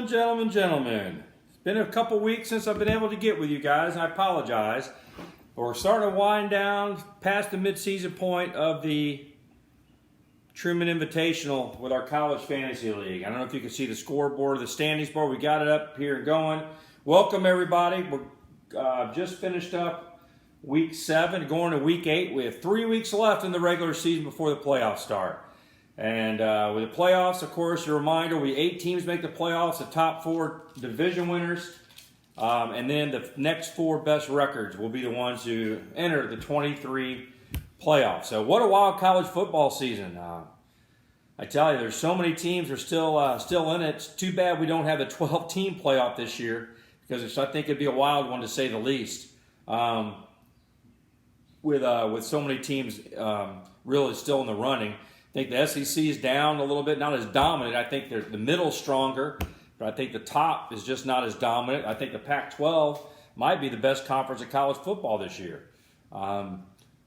Gentlemen. It's been a couple weeks since I've been able to get with you guys. I apologize. But we're starting to wind down past the mid-season point of the Truman Invitational with our college fantasy league. I don't know if you can see the scoreboard, the standings board. We got it up here and going. Welcome, everybody. We're just finished up week 7, going to week 8. We have 3 weeks left in the regular season before the playoffs start. And with the playoffs, of course, a reminder, 8 teams make the playoffs, the top 4 division winners, and then the next 4 best records will be the ones who enter the 23 playoffs. So what a wild college football season. I tell you, there's so many teams are still in it. It's too bad we don't have the 12-team playoff this year, because I think it'd be a wild one to say the least. With so many teams really still in the running. I think the SEC is down a little bit, not as dominant. I think the middle's stronger, but I think the top is just not as dominant. I think the Pac-12 might be the best conference of college football this year. A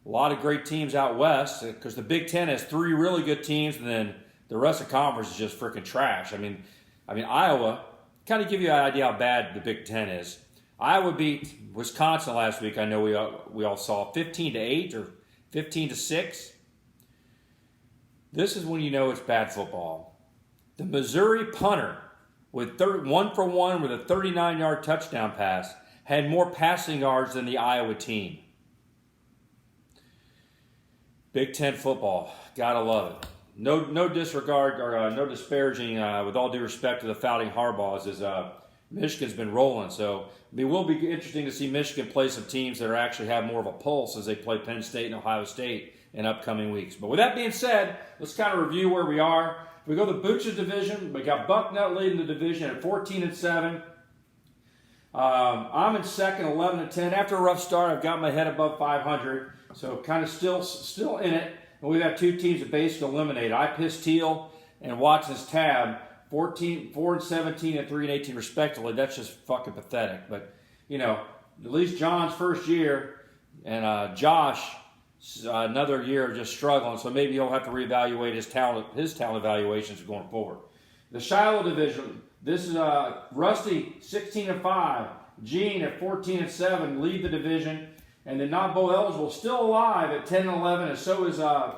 lot of great teams out west, because the Big Ten has 3 really good teams, and then the rest of the conference is just freaking trash. I mean Iowa, kind of give you an idea how bad the Big Ten is. Iowa beat Wisconsin last week. I know we all saw 15-8 or 15-6. This is when you know it's bad football. The Missouri punter, with 1 for 1 with a 39-yard touchdown pass, had more passing yards than the Iowa team. Big Ten football, gotta love it. No disregard or no disparaging, with all due respect to the Fighting Harbaughs, as Michigan's been rolling. So it will be interesting to see Michigan play some teams that actually have more of a pulse as they play Penn State and Ohio State in upcoming weeks. But with that being said, let's kind of review where we are. If we go to the Booch's division, we got Bucknut leading the division at 14-7. I'm in second, 11-10. After a rough start, I've got my head above 500, so kind of still in it. And we've got 2 teams that basically eliminated. I Piss Teal and Watson's Tab, 4-17 and 3-18 respectively. That's just fucking pathetic. But at least John's first year, and Josh another year of just struggling, so maybe he'll have to reevaluate his talent evaluations going forward. The Shiloh division, this is Rusty 16-5, Gene at 14-7 lead the division, and then not bowl eligible still alive at 10-11, and so is Alan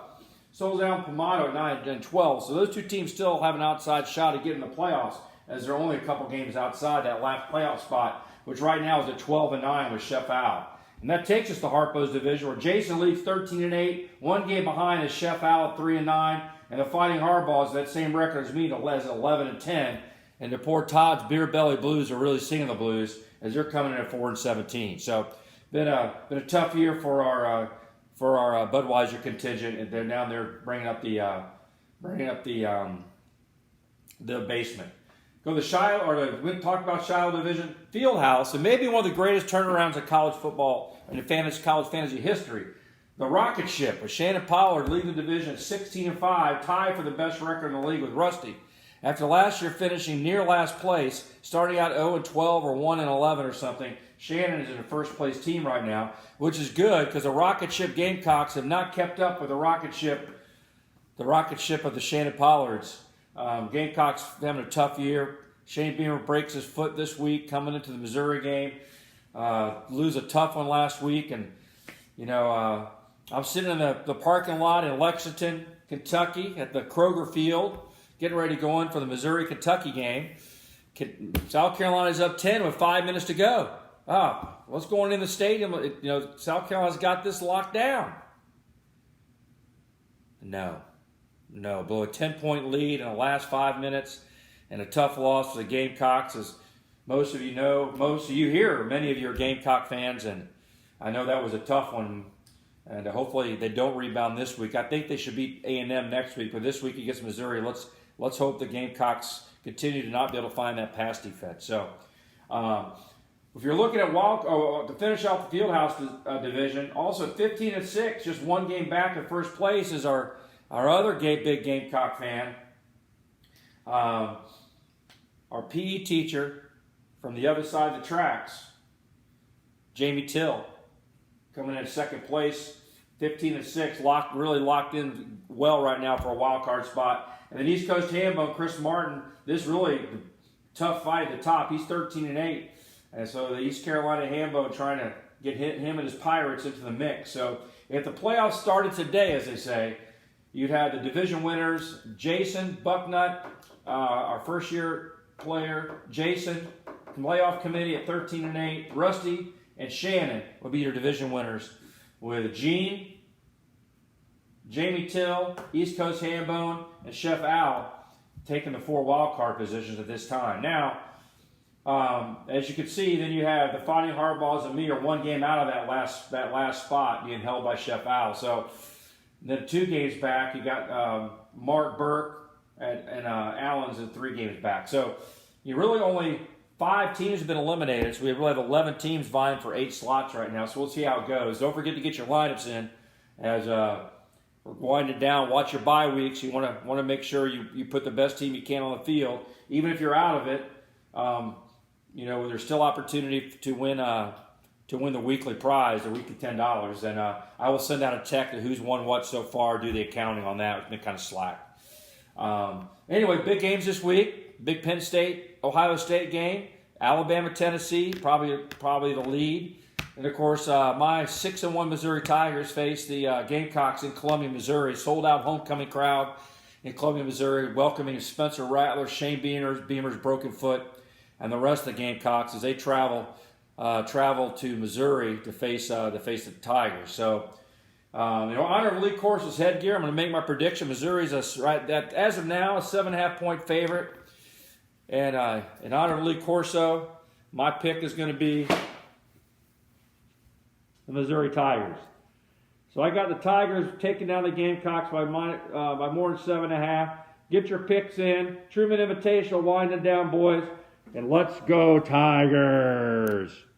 Pomato at 9-12. So those 2 teams still have an outside shot at getting the playoffs, as they're only a couple games outside that last playoff spot, which right now is at 12-9 with Chef Al. And that takes us to Harpo's division, where Jason leads 13-8, 1 game behind is Chef Al at 3-9, and the Fighting Harbaughs, that same record as me, at 11-10. And the poor Todd's Beer Belly Blues are really singing the blues, as they're coming in at 4-17. So been a tough year for our Budweiser contingent, and they're bringing up the basement. Go to Shiloh, or we talk about Shiloh Division Fieldhouse, and maybe one of the greatest turnarounds in college football and in college fantasy history. The Rocket Ship with Shannon Pollard leading the division at 16-5, tied for the best record in the league with Rusty. After last year finishing near last place, starting out 0-12 or 1-11 or something, Shannon is in a first place team right now, which is good because the Rocket Ship Gamecocks have not kept up with the Rocket Ship of the Shannon Pollards. Gamecocks having a tough year. Shane Beamer breaks his foot this week coming into the Missouri game. Lose a tough one last week. And, I'm sitting in the parking lot in Lexington, Kentucky at the Kroger Field, getting ready to go in for the Missouri-Kentucky game. South Carolina's up 10 with 5 minutes to go. What's going in the stadium? South Carolina's got this locked down. No, blew a 10-point lead in the last 5 minutes, and a tough loss for the Gamecocks. As most of you here, many of you are Gamecock fans, and I know that was a tough one. And hopefully they don't rebound this week. I think they should beat A&M next week, but this week against Missouri, let's hope the Gamecocks continue to not be able to find that pass defense. So, if you're looking at to finish off the Fieldhouse division, also 15-6, just 1 game back in first place is our other big Gamecock fan, our PE teacher from the other side of the tracks, Jamie Till, coming in second place, 15-6, really locked in well right now for a wild card spot. And then East Coast Hambone, Chris Martin, this really tough fight at the top. He's 13-8, and so the East Carolina Hambo trying to get him and his Pirates into the mix. So if the playoffs started today, as they say, you'd have the division winners, Jason Bucknut, our first-year player, Jason, playoff committee at 13-8, Rusty and Shannon would be your division winners, with Gene, Jamie Till, East Coast Hambone, and Chef Al taking the 4 wild card positions at this time. Now, as you can see, then you have the Fighting Hardballs and me are 1 game out of that last spot being held by Chef Al. So then 2 games back, you got Mark Burke and Allen's at 3 games back. So you really only 5 teams have been eliminated. So we really have 11 teams vying for 8 slots right now. So we'll see how it goes. Don't forget to get your lineups in as we're winding down. Watch your bye weeks. You want to make sure you put the best team you can on the field, even if you're out of it. There's still opportunity to win the weekly prize, the weekly $10. And I will send out a text to who's won what so far. Do the accounting on that. It's been kind of slack. Anyway, big games this week. Big Penn State, Ohio State game. Alabama, Tennessee, probably the lead. And, of course, my 6-1 Missouri Tigers face the Gamecocks in Columbia, Missouri. Sold-out homecoming crowd in Columbia, Missouri, welcoming Spencer Rattler, Shane Beamer's broken foot, and the rest of the Gamecocks as they travel to Missouri to face the Tigers. So, in honor of Lee Corso's headgear, I'm going to make my prediction. Missouri's as of now a 7.5-point favorite, and in honor of Lee Corso, my pick is going to be the Missouri Tigers. So I got the Tigers taking down the Gamecocks by more than 7.5. Get your picks in. Truman Invitational winding down, boys. And let's go Tigers!